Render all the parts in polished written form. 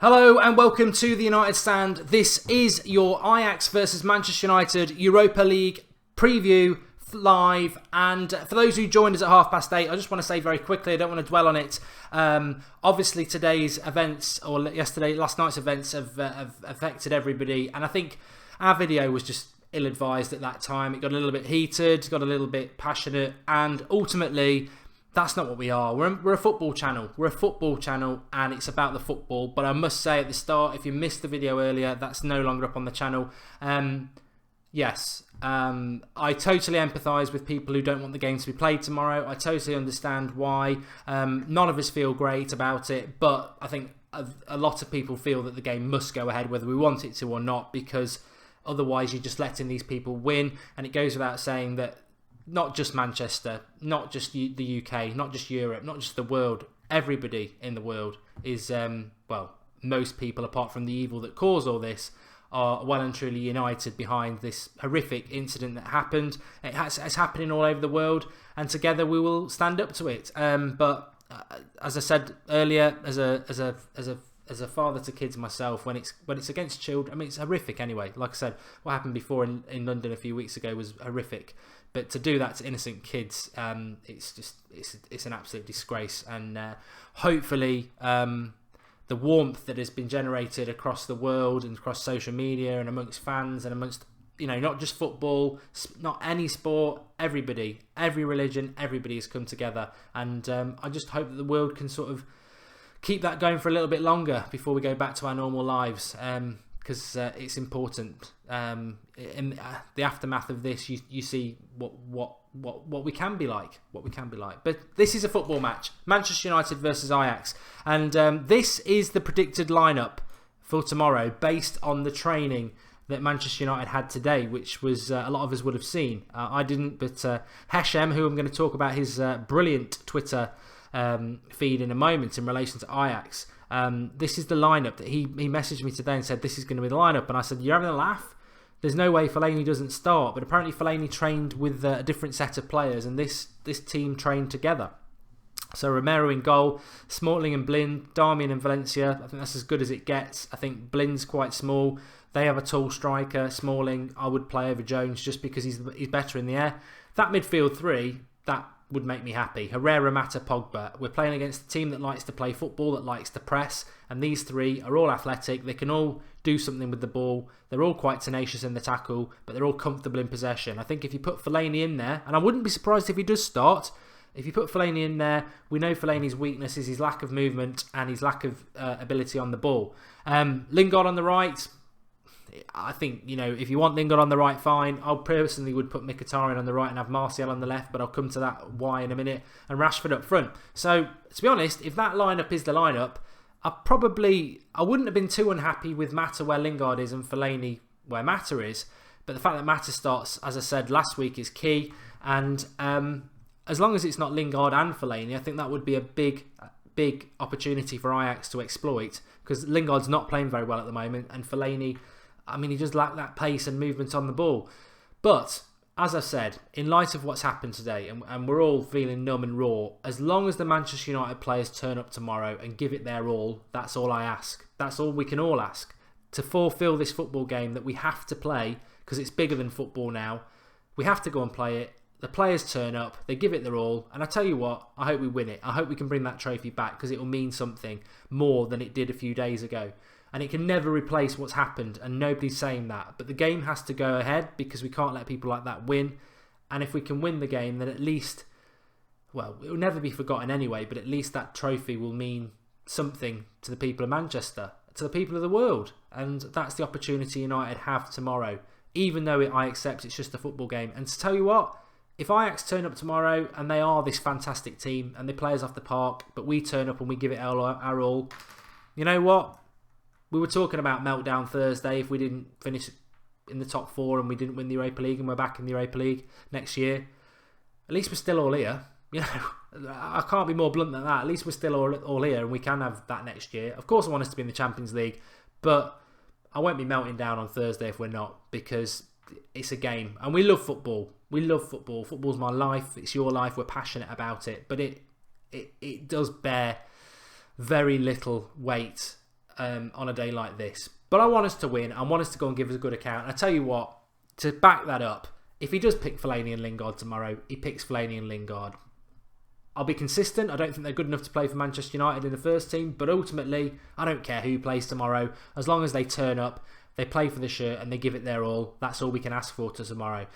Hello and welcome to the United Stand. This is your Ajax versus Manchester United Europa League preview live. And for those who joined us at 8:30, I just want to say very quickly, I don't want to dwell on it. Obviously today's events, or last night's events have affected everybody. And I think our video was just ill-advised at that time. It got a little bit heated, got a little bit passionate, and ultimately that's not what we are. We're a football channel. We're a football channel and it's about the football. But I must say at the start, if you missed the video earlier, that's no longer up on the channel. Yes, I totally empathise with people who don't want the game to be played tomorrow. I totally understand why. None of us feel great about it, but I think a lot of people feel that the game must go ahead whether we want it to or not, because otherwise you're just letting these people win. And it goes without saying that not just Manchester, not just the UK, not just Europe, not just the world, everybody in the world is, well, most people apart from the evil that caused all this are well and truly united behind this horrific incident that happened. It's happening all over the world, and together we will stand up to it. But as I said earlier, as a father to kids myself, when it's against children, I mean, it's horrific anyway. Like I said, what happened before in London a few weeks ago was horrific. But to do that to innocent kids, it's an absolute disgrace. And hopefully the warmth that has been generated across the world and across social media and amongst fans and amongst, not just football, not any sport, everybody, every religion, everybody has come together. And I just hope that the world can sort of keep that going for a little bit longer before we go back to our normal lives. Because it's important. In the aftermath of this, you see what we can be like, But this is a football match: Manchester United versus Ajax, and this is the predicted lineup for tomorrow, based on the training that Manchester United had today, which was a lot of us would have seen. I didn't, but Hashem, who I'm going to talk about his brilliant Twitter feed in a moment in relation to Ajax. This is the lineup that he messaged me today and said this is going to be the lineup, and I said, you're having a laugh? There's no way Fellaini doesn't start, but apparently Fellaini trained with a different set of players, and this team trained together. So Romero in goal, Smalling and Blind, Darmian and Valencia. I think that's as good as it gets. I think Blind's quite small. They have a tall striker. Smalling I would play over Jones just because he's better in the air. That midfield three, that would make me happy. Herrera, Mata, Pogba. We're playing against a team that likes to play football, that likes to press, and these three are all athletic. They can all do something with the ball. They're all quite tenacious in the tackle, but they're all comfortable in possession. I think if you put Fellaini in there, and I wouldn't be surprised if he does start, if you put Fellaini in there, we know Fellaini's weakness is his lack of movement and his lack of ability on the ball. Lingard on the right, I think, if you want Lingard on the right, fine. I personally would put Mkhitaryan on the right and have Martial on the left, but I'll come to that why in a minute, and Rashford up front. So, to be honest, if that lineup is the lineup, I wouldn't have been too unhappy with Mata where Lingard is and Fellaini where Mata is, but the fact that Mata starts, as I said last week, is key, and as long as it's not Lingard and Fellaini, I think that would be a big opportunity for Ajax to exploit, because Lingard's not playing very well at the moment, and Fellaini, I mean, he just lacked that pace and movement on the ball. But, as I said, in light of what's happened today, and we're all feeling numb and raw, as long as the Manchester United players turn up tomorrow and give it their all, that's all I ask. That's all we can all ask. To fulfil this football game that we have to play, because it's bigger than football now. We have to go and play it. The players turn up, they give it their all, and I tell you what, I hope we win it. I hope we can bring that trophy back, because it will mean something more than it did a few days ago. And it can never replace what's happened, and nobody's saying that. But the game has to go ahead, because we can't let people like that win. And if we can win the game, then at least, well, it will never be forgotten anyway, but at least that trophy will mean something to the people of Manchester, to the people of the world. And that's the opportunity United have tomorrow, even though I accept it's just a football game. And to tell you what, if Ajax turn up tomorrow and they are this fantastic team and they play us off the park, but we turn up and we give it our all, you know what? We were talking about meltdown Thursday if we didn't finish in the top four and we didn't win the Europa League, and we're back in the Europa League next year. At least we're still all here. I can't be more blunt than that. At least we're still all here, and we can have that next year. Of course I want us to be in the Champions League, but I won't be melting down on Thursday if we're not, because it's a game and we love football. We love football. Football's my life. It's your life. We're passionate about it, but it does bear very little weight on a day like this. But I want us to win. I want us to go and give us a good account. And I tell you what, to back that up, if he does pick Fellaini and Lingard tomorrow, he picks Fellaini and Lingard. I'll be consistent. I don't think they're good enough to play for Manchester United in the first team. But ultimately, I don't care who plays tomorrow. As long as they turn up, they play for the shirt and they give it their all. That's all we can ask for to tomorrow.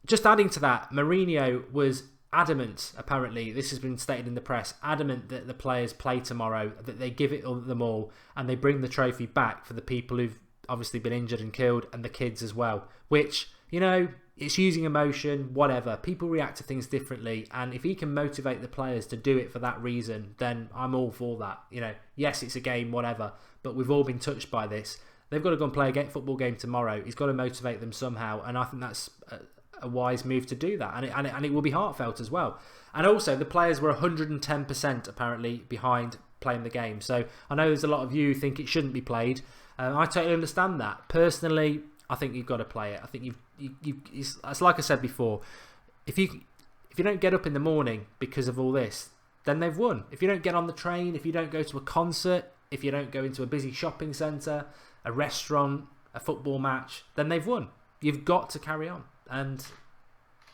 Just adding to that, Mourinho was adamant, apparently, this has been stated in the press, adamant that the players play tomorrow, that they give it them all, and they bring the trophy back for the people who've obviously been injured and killed, and the kids as well. Which, you know, it's using emotion, whatever. People react to things differently, and if he can motivate the players to do it for that reason, then I'm all for that. You know, yes, it's a game, whatever, but we've all been touched by this. They've got to go and play a football game tomorrow. He's got to motivate them somehow, and I think that's a wise move to do that, and it will be heartfelt as well. And also, the players were 110% apparently behind playing the game. So I know there's a lot of you who think it shouldn't be played. I totally understand that. Personally, I think you've got to play it. I think it's like I said before. If you don't get up in the morning because of all this, then they've won. If you don't get on the train, if you don't go to a concert, if you don't go into a busy shopping centre, a restaurant, a football match, then they've won. You've got to carry on. And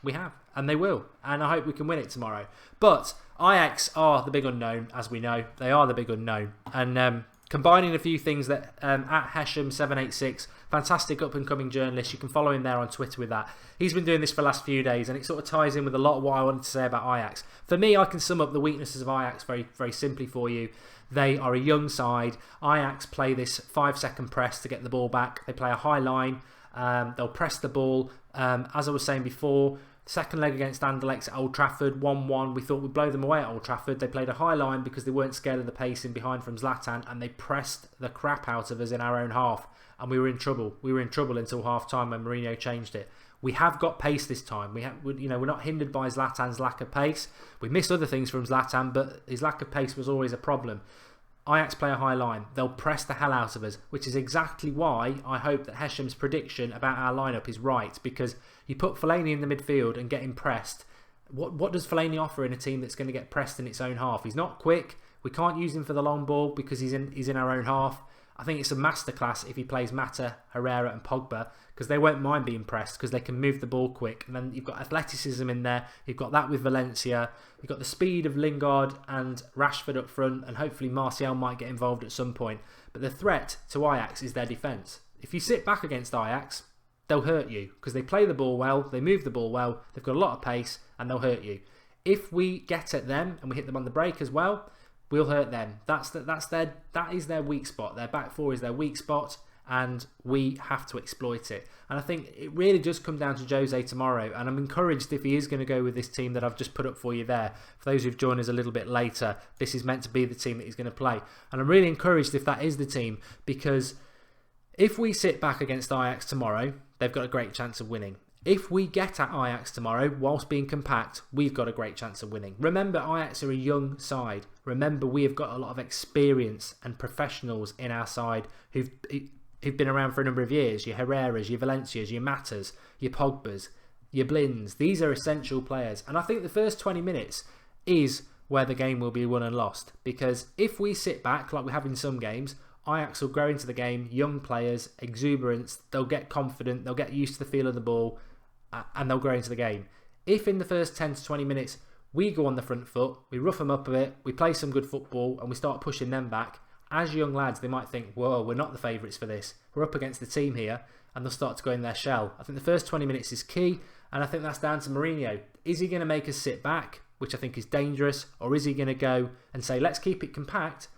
we have. And they will. And I hope we can win it tomorrow. But Ajax are the big unknown, as we know. They are the big unknown. And combining a few things that at Hesham786, fantastic up-and-coming journalist. You can follow him there on Twitter with that. He's been doing this for the last few days, and it sort of ties in with a lot of what I wanted to say about Ajax. For me, I can sum up the weaknesses of Ajax very, very simply for you. They are a young side. Ajax play this 5-second press to get the ball back. They play a high line. They'll press the ball. As I was saying before, second leg against Anderlecht at Old Trafford, 1-1. We thought we'd blow them away at Old Trafford. They played a high line because they weren't scared of the pace in behind from Zlatan, and they pressed the crap out of us in our own half, and we were in trouble. We were in trouble until half-time when Mourinho changed it. We have got pace this time. We're not hindered by Zlatan's lack of pace. We missed other things from Zlatan, but his lack of pace was always a problem. Ajax play a high line. They'll press the hell out of us, which is exactly why I hope that Hesham's prediction about our lineup is right, because you put Fellaini in the midfield and get him pressed. What does Fellaini offer in a team that's going to get pressed in its own half? He's not quick. We can't use him for the long ball because he's in our own half. I think it's a masterclass if he plays Mata, Herrera and Pogba, because they won't mind being pressed because they can move the ball quick. And then you've got athleticism in there. You've got that with Valencia. You've got the speed of Lingard and Rashford up front, and hopefully Martial might get involved at some point. But the threat to Ajax is their defence. If you sit back against Ajax, they'll hurt you because they play the ball well, they move the ball well, they've got a lot of pace, and they'll hurt you. If we get at them and we hit them on the break as well, we'll hurt them. That is their weak spot. Their back four is their weak spot, and we have to exploit it. And I think it really does come down to Jose tomorrow, and I'm encouraged if he is going to go with this team that I've just put up for you there. For those who've joined us a little bit later, this is meant to be the team that he's going to play. And I'm really encouraged if that is the team, because if we sit back against Ajax tomorrow, they've got a great chance of winning. If we get at Ajax tomorrow whilst being compact, we've got a great chance of winning. Remember, Ajax are a young side. Remember, we have got a lot of experience and professionals in our side who've been around for a number of years. Your Herreras, your Valencias, your Matas, your Pogbas, your Blins. These are essential players. And I think the first 20 minutes is where the game will be won and lost. Because if we sit back, like we have in some games, Ajax will grow into the game, young players, exuberance, they'll get confident, they'll get used to the feel of the ball, and they'll grow into the game. If in the first 10 to 20 minutes we go on the front foot, we rough them up a bit, we play some good football, and we start pushing them back, as young lads they might think, whoa, we're not the favourites for this, we're up against the team here, and they'll start to go in their shell. I think the first 20 minutes is key, and I think that's down to Mourinho. Is he going to make us sit back, which I think is dangerous, or is he going to go and say, let's keep it compact,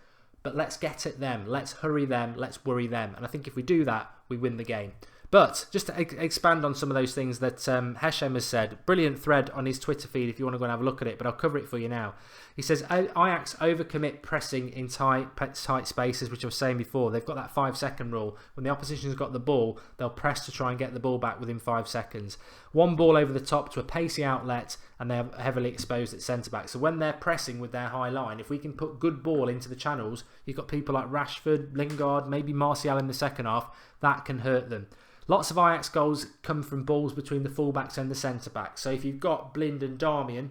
but let's get at them, let's hurry them, let's worry them. And I think if we do that, we win the game. But just to expand on some of those things that Hesham has said, brilliant thread on his Twitter feed if you want to go and have a look at it, but I'll cover it for you now. He says, Ajax overcommit pressing in tight spaces, which I was saying before. They've got that 5-second rule. When the opposition's got the ball, they'll press to try and get the ball back within 5 seconds. One ball over the top to a pacey outlet, and they're heavily exposed at centre-back. So when they're pressing with their high line, if we can put good ball into the channels, you've got people like Rashford, Lingard, maybe Martial in the second half, that can hurt them. Lots of Ajax goals come from balls between the fullbacks and the centre-backs. So if you've got Blind and Darmian,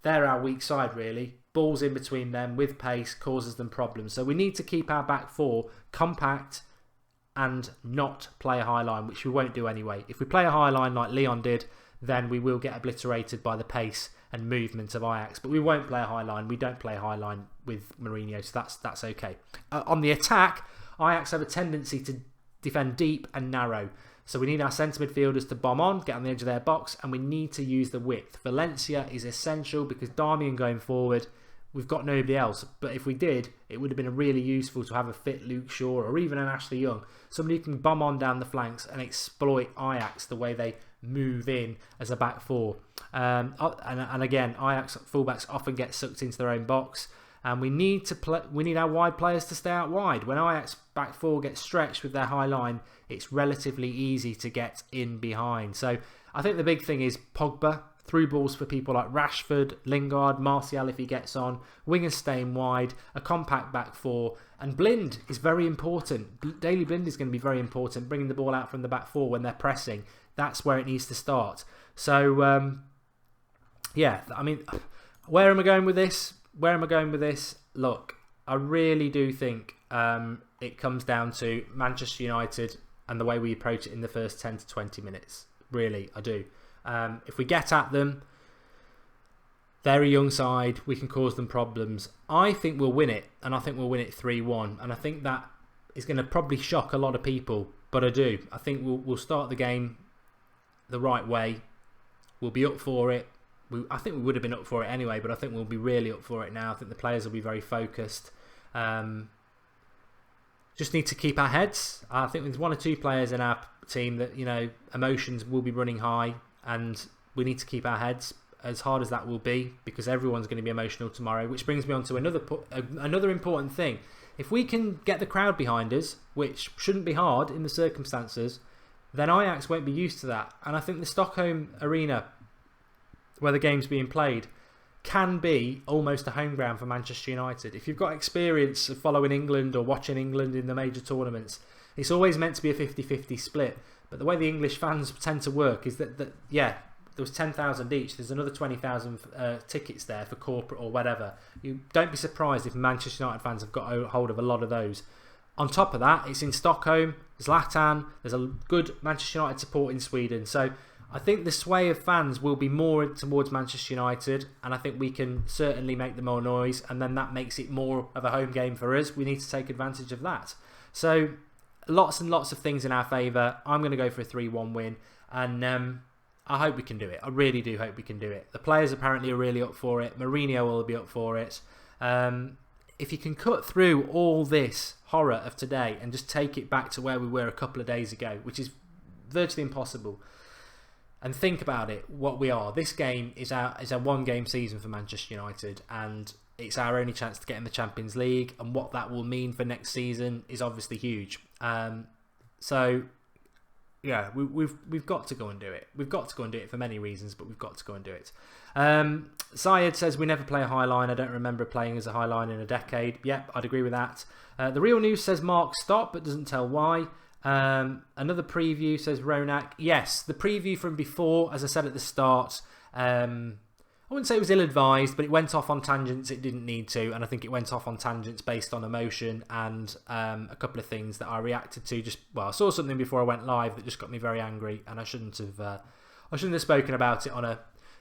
they're our weak side really. balls in between them with pace causes them problems. So we need to keep our back four compact and not play a high line, which we won't do anyway. If we play a high line like Leon did, then we will get obliterated by the pace and movement of Ajax. But we won't play a high line. We don't play a high line with Mourinho, so that's okay. On the attack, Ajax have a tendency to defend deep and narrow. So we need our centre midfielders to bomb on, get on the edge of their box, and we need to use the width. Valencia is essential because Darmian going forward, we've got nobody else. But if we did, it would have been really useful to have a fit Luke Shaw or even an Ashley Young. Somebody who can bomb on down the flanks and exploit Ajax the way they move in as a back four. And again, Ajax fullbacks often get sucked into their own box. And we need our wide players to stay out wide. When Ajax back four gets stretched with their high line, it's relatively easy to get in behind. So I think the big thing is Pogba, through balls for people like Rashford, Lingard, Martial if he gets on, wingers staying wide, a compact back four, and Blind is very important. Daley Blind is going to be very important, bringing the ball out from the back four when they're pressing. That's where it needs to start. So, yeah, I mean, where am I going with this? Look, I really do think it comes down to Manchester United and the way we approach it in the first 10 to 20 minutes. Really, I do. If we get at them, they're a young side, we can cause them problems. I think we'll win it, and I think we'll win it 3-1. And I think that is going to probably shock a lot of people, but I do. I think we'll start the game the right way. We'll be up for it. I think we would have been up for it anyway, but I think we'll be really up for it now. I think the players will be very focused. Just need to keep our heads. I think there's one or two players in our team that, you know, emotions will be running high, and we need to keep our heads, as hard as that will be, because everyone's going to be emotional tomorrow. Which brings me on to another important thing. If we can get the crowd behind us, which shouldn't be hard in the circumstances, then Ajax won't be used to that. And I think the Stockholm Arena, where the game's being played, can be almost a home ground for Manchester United. If you've got experience of following England or watching England in the major tournaments, it's always meant to be a 50-50 split. But the way the English fans tend to work is that yeah, there was 10,000 each. There's another 20,000 tickets there for corporate or whatever. You don't be surprised if Manchester United fans have got a hold of a lot of those. On top of that, it's in Stockholm, Zlatan, there's a good Manchester United support in Sweden. So I think the sway of fans will be more towards Manchester United, and I think we can certainly make them more noise, and then that makes it more of a home game for us. We need to take advantage of that. So lots and lots of things in our favour. I'm going to go for a 3-1 win, and I hope we can do it. I really do hope we can do it. The players apparently are really up for it. Mourinho will be up for it. If you can cut through all this horror of today and just take it back to where we were a couple of days ago, which is virtually impossible, and think about it, what we are. This game is a one-game season for Manchester United, and it's our only chance to get in the Champions League, and what that will mean for next season is obviously huge. So yeah, we've got to go and do it. We've got to go and do it for many reasons, but we've got to go and do it. Syed says we never play a high line. I don't remember playing as a high line in a decade. Yep, I'd agree with that. The Real News says Mark stop, but doesn't tell why. Another preview says Ronak. Yes, the preview from before, as I said at the start, I wouldn't say it was ill-advised, but it went off on tangents it didn't need to, and I think it went off on tangents based on emotion and a couple of things that I reacted to. I saw something before I went live that just got me very angry, and I shouldn't have spoken about it on a.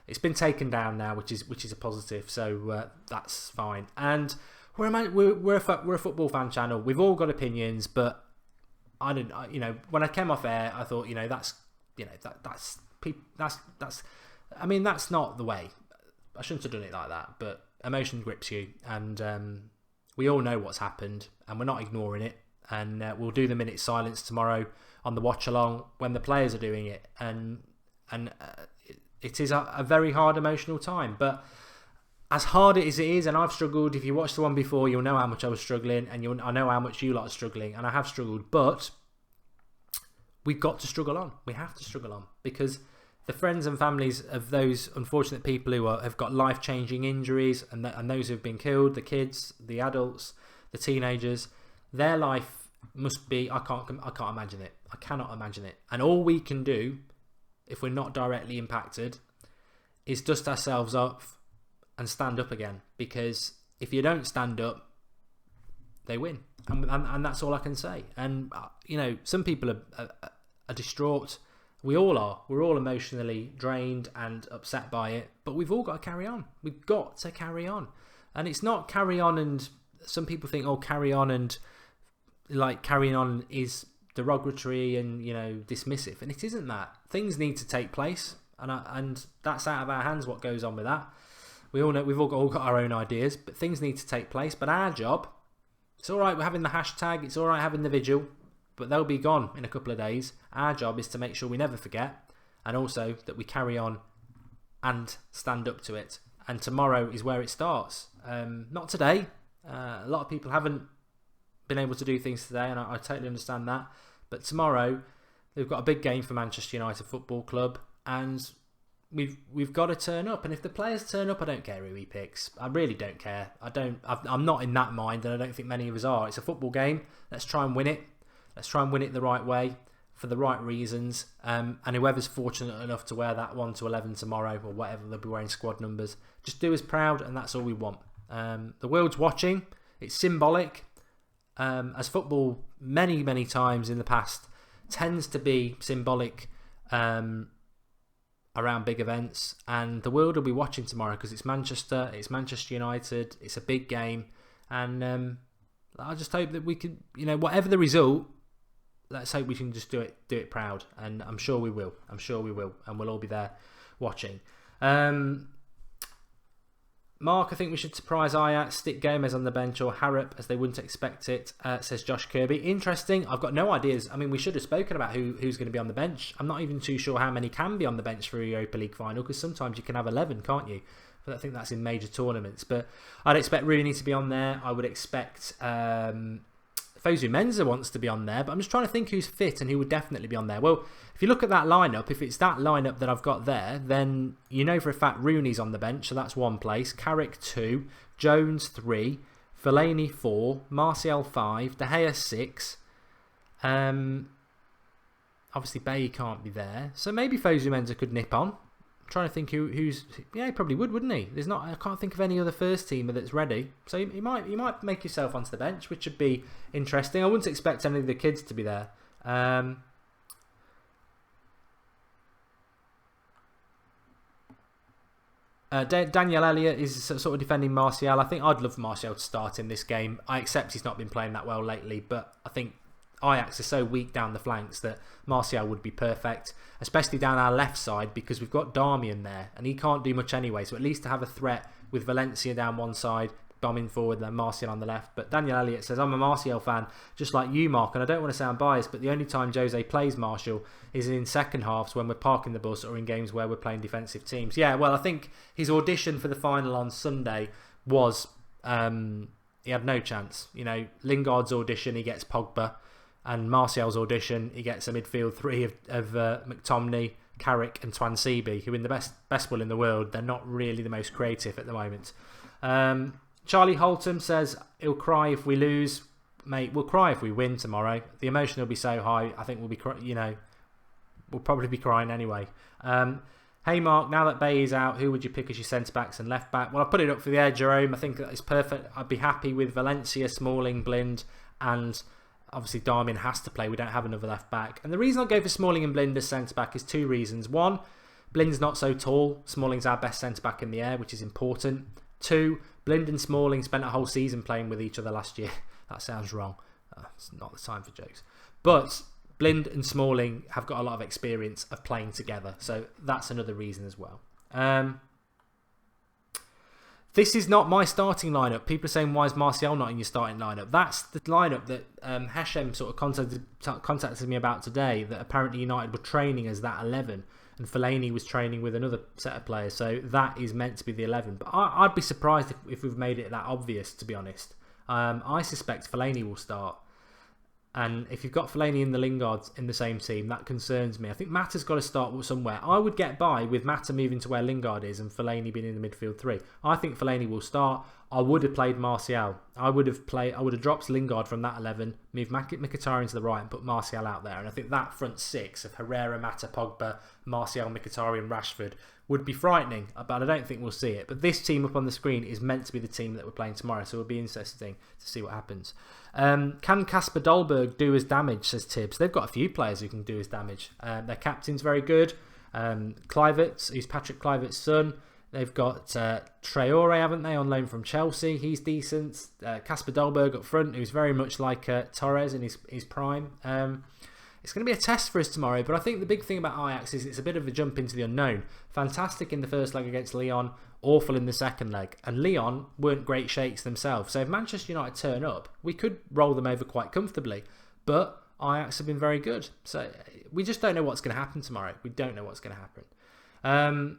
It's been taken down now, which is a positive, so that's fine. And we're a football fan channel. We've all got opinions, but I didn't. When I came off air, I thought, that's I mean, that's not the way. I shouldn't have done it like that, but emotion grips you, and we all know what's happened, and we're not ignoring it, and we'll do the minute silence tomorrow on the watch-along when the players are doing it, and it is a very hard emotional time, but as hard as it is, and I've struggled, if you watched the one before, you'll know how much I was struggling, and I know how much you lot are struggling, and I have struggled, but we've got to struggle on. We have to struggle on, because the friends and families of those unfortunate people who have got life-changing injuries, and those who have been killed, the kids, the adults, the teenagers, their life must be, I can't imagine it. I cannot imagine it. And all we can do, if we're not directly impacted, is dust ourselves up and stand up again, because if you don't stand up, they win, and that's all I can say. And some people are distraught. We all are. We're all emotionally drained and upset by it, but we've all got to carry on. We've got to carry on, and it's not carry on. And some people think, oh, carry on, and like carrying on is derogatory and dismissive, and it isn't that. Things need to take place, and that's out of our hands what goes on with that. We all know we've all got our own ideas, but things need to take place. But our job, it's all right, we're having the hashtag, it's all right having the vigil, but they'll be gone in a couple of days. Our job is to make sure we never forget, and also that we carry on and stand up to it. And tomorrow is where it starts. Not today. A lot of people haven't been able to do things today, and I totally understand that. But tomorrow, they've got a big game for Manchester United Football Club, and we've got to turn up. And if the players turn up, I don't care who he picks. I really don't care. I'm not in that mind, and I don't think many of us are. It's a football game. Let's try and win it. Let's try and win it the right way, for the right reasons. And whoever's fortunate enough to wear that 1 to 11 tomorrow, or whatever, they'll be wearing squad numbers, just do us proud, and that's all we want. The world's watching. It's symbolic. As football many times in the past tends to be symbolic around big events, and the world will be watching tomorrow because it's Manchester United, it's a big game, and I just hope that we can, whatever the result, let's hope we can just do it proud, and I'm sure we will, and we'll all be there watching. Mark, I think we should surprise Ajax, stick Gomez on the bench or Harrop as they wouldn't expect it, says Josh Kirby. Interesting. I've got no ideas. I mean, we should have spoken about who's going to be on the bench. I'm not even too sure how many can be on the bench for a Europa League final, because sometimes you can have 11, can't you? But I think that's in major tournaments. But I'd expect Rooney to be on there. I would expect Fosu Mensah wants to be on there, but I'm just trying to think who's fit and who would definitely be on there. Well, if you look at that lineup, if it's that lineup that I've got there, then you know for a fact Rooney's on the bench, so that's one place. Carrick 2, Jones 3, Fellaini 4, Martial 5, De Gea 6. Obviously Bailly can't be there, so maybe Fosu Mensah could nip on. I'm trying to think who's he probably would, wouldn't he? I can't think of any other first teamer that's ready, so you might make yourself onto the bench, which would be interesting. I wouldn't expect any of the kids to be there. Daniel Elliott is sort of defending Martial. I think I'd love Martial to start in this game. I accept he's not been playing that well lately, but I think Ajax is so weak down the flanks that Martial would be perfect, especially down our left side, because we've got Darmian there and he can't do much anyway, so at least to have a threat with Valencia down one side, bombing forward, and then Martial on the left. But Daniel Elliott says, I'm a Martial fan just like you, Mark, and I don't want to sound biased, but the only time Jose plays Martial is in second halves when we're parking the bus or in games where we're playing defensive teams. Yeah, well, I think his audition for the final on Sunday was he had no chance. Lingard's audition, he gets Pogba, and Martial's audition, he gets a midfield three of McTominay, Carrick and Twansibi, who in the best will in the world, they're not really the most creative at the moment. Charlie Holton says he'll cry if we lose. Mate, we'll cry if we win tomorrow. The emotion will be so high, I think we'll probably be crying anyway. Hey Mark, now that Bailly's out, who would you pick as your centre-backs and left-back? Well, I put it up for the air, Jerome. I think that is perfect. I'd be happy with Valencia, Smalling, Blind, and obviously Darmian has to play. We don't have another left-back. And the reason I go for Smalling and Blind as centre-back is two reasons. One, Blind's not so tall. Smalling's our best centre-back in the air, which is important. Two, Blind and Smalling spent a whole season playing with each other last year. That sounds wrong. It's not the time for jokes. But Blind and Smalling have got a lot of experience of playing together. So that's another reason as well. This is not my starting lineup. People are saying, why is Martial not in your starting lineup? That's the lineup that Hashem sort of contacted me about today, that apparently United were training as that 11 and Fellaini was training with another set of players. So that is meant to be the 11. But I'd be surprised if we've made it that obvious, to be honest. I suspect Fellaini will start. And if you've got Fellaini and the Lingard in the same team, that concerns me. I think Mata's got to start somewhere. I would get by with Mata moving to where Lingard is and Fellaini being in the midfield three. I think Fellaini will start. I would have played Martial. I would have dropped Lingard from that 11, moved Mkhitaryan to the right and put Martial out there. And I think that front six of Herrera, Mata, Pogba, Martial, Mkhitaryan, Rashford would be frightening, but I don't think we'll see it. But this team up on the screen is meant to be the team that we're playing tomorrow, so it'll be interesting to see what happens. Can Kasper Dolberg do us damage, says Tibbs. They've got a few players who can do us damage. Their captain's very good. Kluivert, who's Patrick Kluivert's son. They've got Traore, haven't they, on loan from Chelsea. He's decent. Kasper Dolberg up front, who's very much like Torres in his prime. It's going to be a test for us tomorrow, but I think the big thing about Ajax is it's a bit of a jump into the unknown. Fantastic in the first leg against Lyon, awful in the second leg. And Lyon weren't great shakes themselves. So if Manchester United turn up, we could roll them over quite comfortably. But Ajax have been very good. So we just don't know what's going to happen tomorrow. We don't know what's going to happen.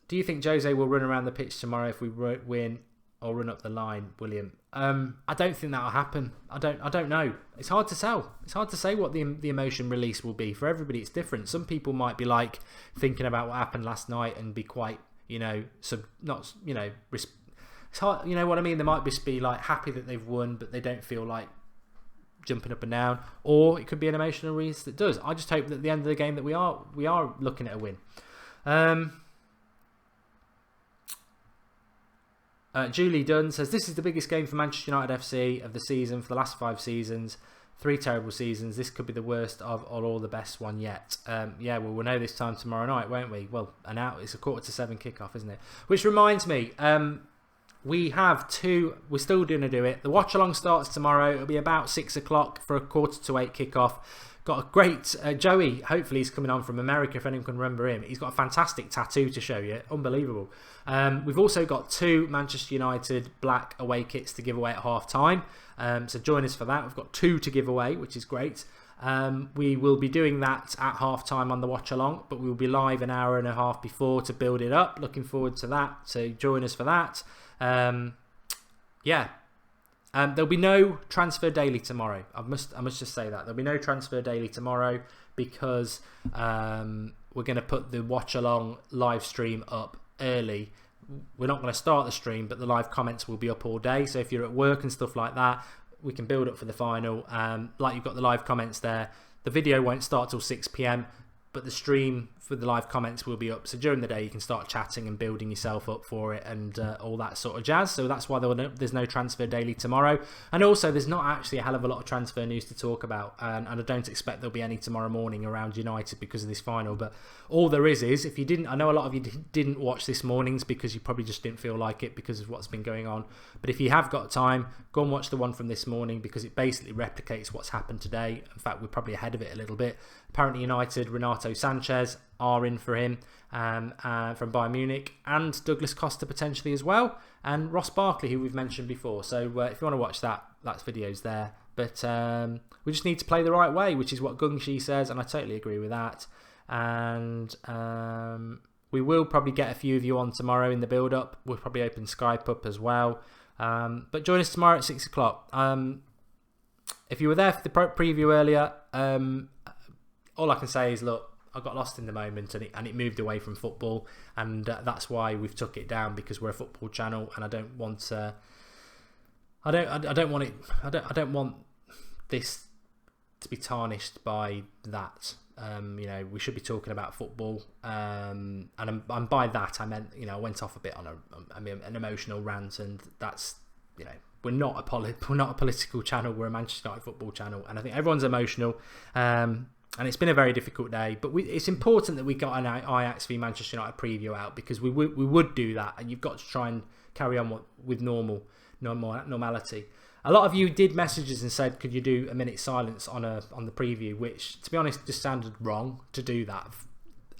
Do you think Jose will run around the pitch tomorrow if we win or run up the line, William? I don't think that'll happen. I don't know. It's hard to tell. It's hard to say what the emotion release will be. For everybody, it's different. Some people might be like thinking about what happened last night and be quite, it's hard. You know what I mean? They might just be like happy that they've won, but they don't feel like jumping up and down. Or it could be an emotional release that does. I just hope that at the end of the game that we are looking at a win. Julie Dunn says, this is the biggest game for Manchester United FC of the season for the last 5 seasons. 3 terrible seasons. This could be the worst of all the best one yet. Well, we'll know this time tomorrow night, won't we? Well, it's a 6:45 kickoff, isn't it? Which reminds me, we're still going to do it. The Watchalong starts tomorrow. It'll be about 6 o'clock for a 7:45 kickoff. Got a great Joey, hopefully he's coming on from America if anyone can remember him. He's got a fantastic tattoo to show you, unbelievable. We've also got 2 Manchester United black away kits to give away at half time, so join us for that. We've got 2 to give away, which is great. We will be doing that at half time on the watch along, but we will be live an hour and a half before to build it up. Looking forward to that, so join us for that. There'll be no Transfer Daily tomorrow. I must just say that. There'll be no Transfer Daily tomorrow because we're going to put the Watch Along live stream up early. We're not going to start the stream, but the live comments will be up all day. So if you're at work and stuff like that, we can build up for the final. Like you've got the live comments there. The video won't start till 6 p.m, but the stream for the live comments will be up. So during the day, you can start chatting and building yourself up for it and all that sort of jazz. So that's why there's no Transfer Daily tomorrow. And also, there's not actually a hell of a lot of transfer news to talk about. And I don't expect there'll be any tomorrow morning around United because of this final. But all there is if you didn't, I know a lot of you didn't watch this morning's because you probably just didn't feel like it because of what's been going on. But if you have got time, go and watch the one from this morning because it basically replicates what's happened today. In fact, we're probably ahead of it a little bit. Apparently United, Renato Sanchez are in for him from Bayern Munich, and Douglas Costa potentially as well, and Ross Barkley, who we've mentioned before. So if you want to watch that, that's videos there. But we just need to play the right way, which is what Gungshi says, and I totally agree with that. And we will probably get a few of you on tomorrow in the build-up. We'll probably open Skype up as well. But join us tomorrow at 6 o'clock. If you were there for the preview earlier, all I can say is, look, I got lost in the moment and it moved away from football, and that's why we've took it down, because we're a football channel and I don't want this to be tarnished by that. We should be talking about football, and by that I meant, I went off a bit on an emotional rant, and that's, we're not a political channel, we're a Manchester United football channel, and I think everyone's emotional. And it's been a very difficult day, but it's important that we got an Ajax v Manchester United preview out, because we would do that, and you've got to try and carry on with normality. A lot of you did messages and said, could you do a minute silence on the preview, which, to be honest, just sounded wrong to do that.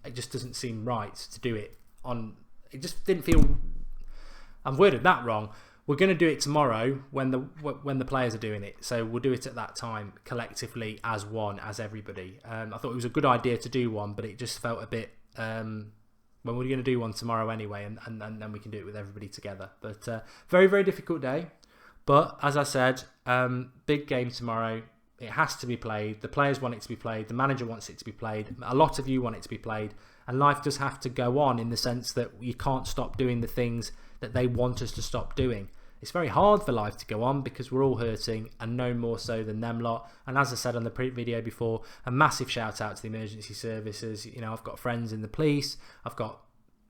It just doesn't seem right to do it on. It just didn't feel. I've worded that wrong. We're going to do it tomorrow when the players are doing it. So we'll do it at that time collectively as one, as everybody. I thought it was a good idea to do one, but it just felt a bit. When we're going to do one tomorrow anyway, and then we can do it with everybody together. But very, very difficult day. But as I said, big game tomorrow. It has to be played. The players want it to be played. The manager wants it to be played. A lot of you want it to be played. And life does have to go on, in the sense that you can't stop doing the things that they want us to stop doing. It's very hard for life to go on because we're all hurting, and no more so than them lot. And as I said on the video before, a massive shout out to the emergency services. You know, I've got friends in the police, I've got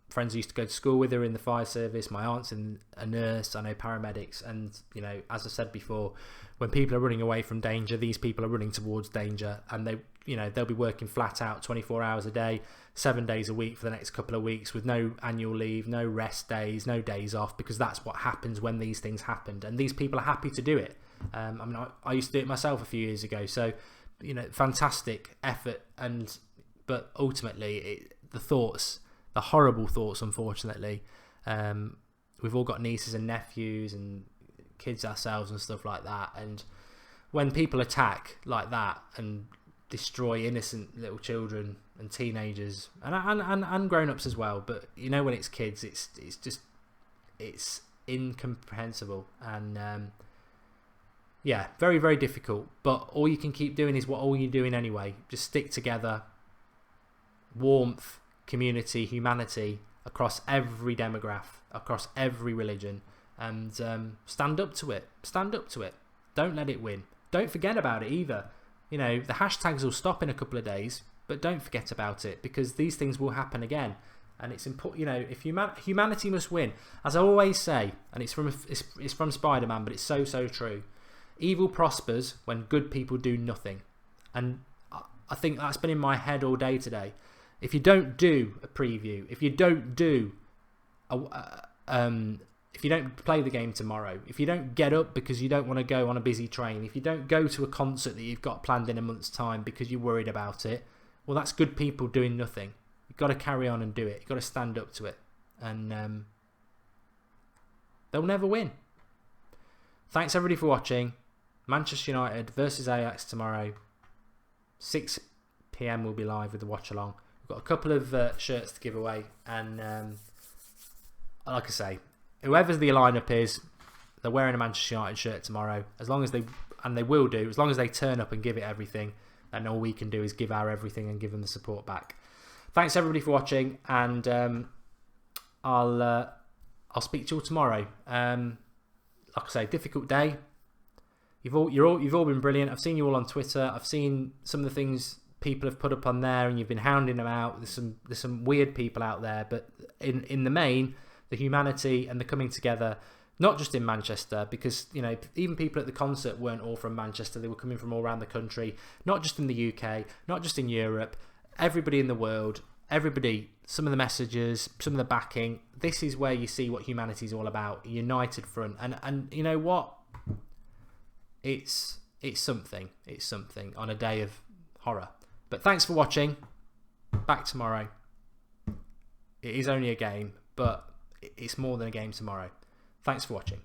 friends who used to go to school with her in the fire service, my aunt's a nurse, I know paramedics, and you know, as I said before, when people are running away from danger, these people are running towards danger, and they'll be working flat out 24 hours a day, 7 days a week for the next couple of weeks with no annual leave, no rest days, no days off, because that's what happens when these things happened, and these people are happy to do it. I mean, I used to do it myself a few years ago, so you know, fantastic effort, but ultimately the horrible thoughts, unfortunately, we've all got nieces and nephews and kids ourselves and stuff like that, and when people attack like that and destroy innocent little children and teenagers and grown-ups as well, but you know, when it's kids, it's incomprehensible, and yeah, very, very difficult. But all you can keep doing is what all you're doing anyway. Just stick together, warmth, community, humanity across every demographic, across every religion, and stand up to it. Don't let it win. Don't forget about it either. You know, the hashtags will stop in a couple of days, but don't forget about it, because these things will happen again, and it's important. You know, if humanity must win, as I always say, and it's from Spider-Man, but it's so true. Evil prospers when good people do nothing, and I think that's been in my head all day today. If you don't do a preview, if you don't do if you don't play the game tomorrow, if you don't get up because you don't want to go on a busy train, if you don't go to a concert that you've got planned in a month's time because you're worried about it, well, that's good people doing nothing. You've got to carry on and do it. You've got to stand up to it, and they'll never win. Thanks everybody for watching. Manchester United versus Ajax tomorrow, 6 PM we'll be live with the Watchalong. We've got a couple of shirts to give away, and like I say, whoever the lineup is, they're wearing a Manchester United shirt tomorrow. As long as they will do, as long as they turn up and give it everything, then all we can do is give our everything and give them the support back. Thanks everybody for watching, and I'll speak to you all tomorrow. Like I say, difficult day. You've all been brilliant. I've seen you all on Twitter. I've seen some of the things people have put up on there, and you've been hounding them out. There's some weird people out there, but in the main, the humanity and the coming together, not just in Manchester, because you know, even people at the concert weren't all from Manchester. They were coming from all around the country, not just in the UK, not just in Europe. Everybody in the world, everybody. Some of the messages, some of the backing. This is where you see what humanity is all about. A united front, and you know what? It's something. It's something on a day of horror. But thanks for watching. Back tomorrow. It is only a game, but it's more than a game tomorrow. Thanks for watching.